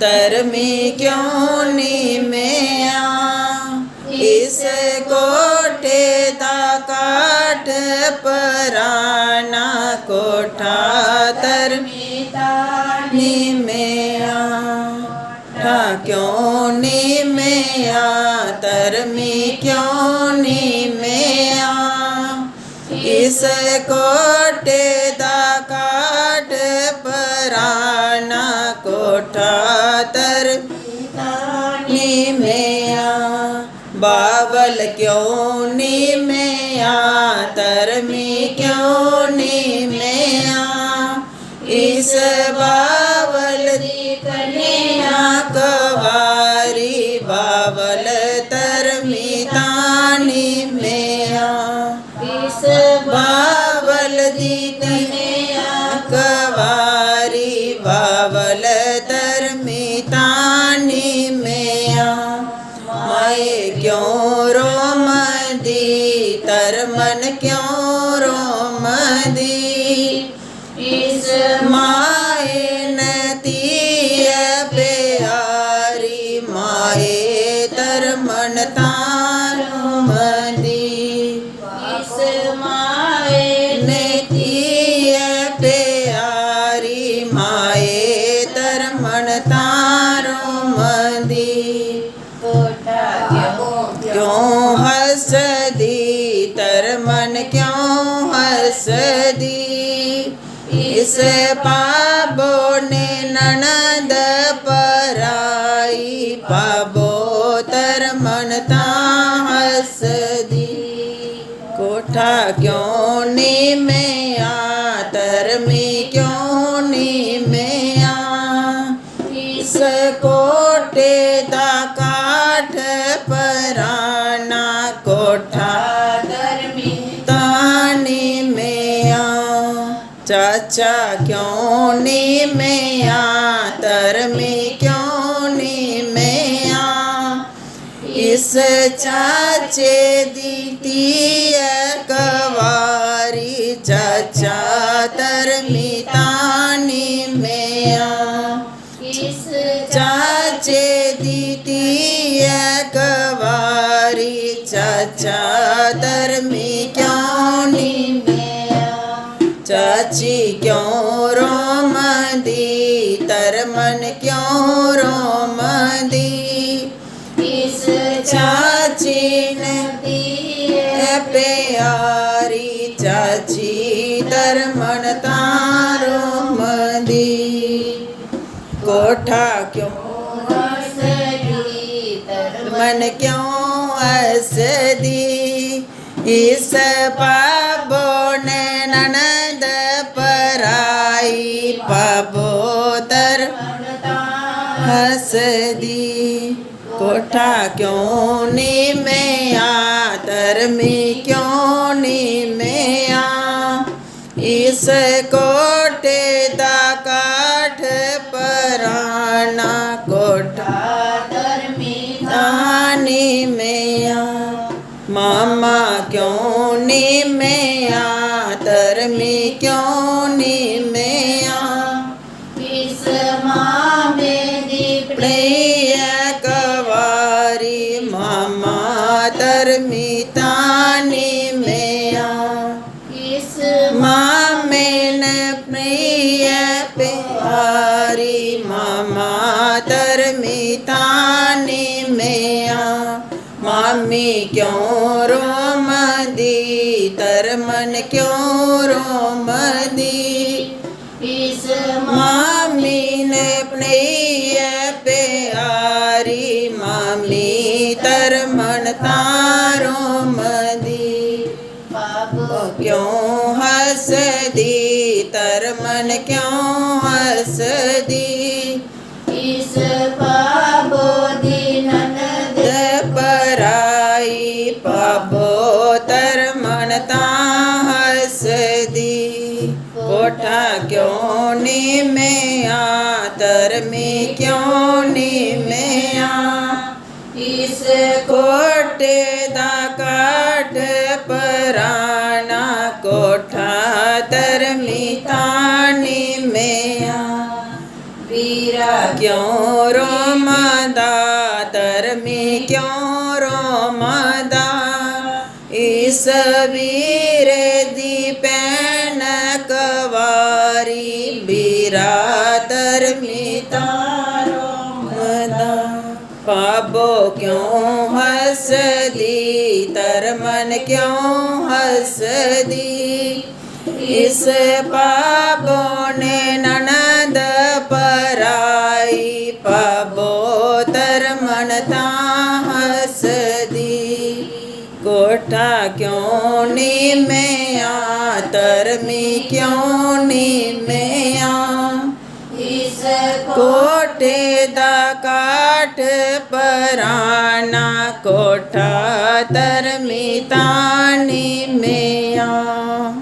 धर्मी क्यों नीमया। इस कोठे दा काठ पराना कोठा धर्मी नीमया। कोठा क्यों नीमया धर्मी क्यों नीमया। इस कोठे दा काठ पराना कोठा धर्मी नीमया। बावल क्यों नीमया धर्मी क्यों नीमया। इस बावल दी कन्या कवारी बावल धर्मी तानी मेया। इस बावल दी कन्या कवारी बावल धर्मी तानी मेया। माए क्यों रोमदी धर्मन क्यों रोमदी। इस माए नती प्यारी माए धर्मन तारोमदी। इस माए नती प्यारी माए धर्मन तारोमदी। क्यों हसदी धर्मन क्यों हसदी। इस पाबो ने ननद पराई पाबो धर्मन ता हसदी। कोठा क्यों नीमया धर्मी क्यों नीमया। इस कोठे दा काठ पराना कोठा धर्मी तानी मेया। चाचा क्यों नीमया धर्मी क्यों नीमया। इस चाचे दी कवारी चाचा धर्मी तानी मेया। इस चाचे दी कवारी चाचा धर्मी क्यों नीमया। चाची क्यों रोमदी धर्मन क्यों रोमदी। इस चाची नदी प्यारी चाची धर्मन तारोमदी। कोठा क्यों हसदी धर्मन क्यों हसदी। इस पाबो ने ननद पराई पाबो धर्मन हसदी। कोठा क्यों नीमया धर्मी क्यों नीमया। इस कोठे दा काठ पराना कोठा धर्मी तानी मेया। मामा क्यों नीमया धर्मी क्यों नीमया। इस मामे दी प्रिय कवारी मामा धर्मी तानी मेया। इस मामे ने प्रिय प्यारी मामा धर्मी तानी मेया। मामी क्यों रोमदी धर्मन क्यों रोमदी। इस मामी ने प्रिय प्यारी मामी धर्मन तारोमदी। पाबो क्यों हसदी धर्मन क्यों हसदी। इस पाबो दी ननद पराई पाबो धर्मन ता हसदी। कोठा क्यों नीमया धर्मी क्यों नीमया। इस कोठे दा काठ पराना कोठा धर्मी तानी मेया। वीरा क्यों रोमदा धर्मी क्यों रोमदा इस वीर दी पैन कवारी बीरा धर्मी तारो मदा पाबो क्यों हसदी धर्मन क्यों हसदी इस पाबो ने ननद पराई पाबो धर्मन ता हसदी कोठा क्यों नीमया धर्मी क्यों नीमया इस कोठे दा काठ पराना कोठा धर्मी ता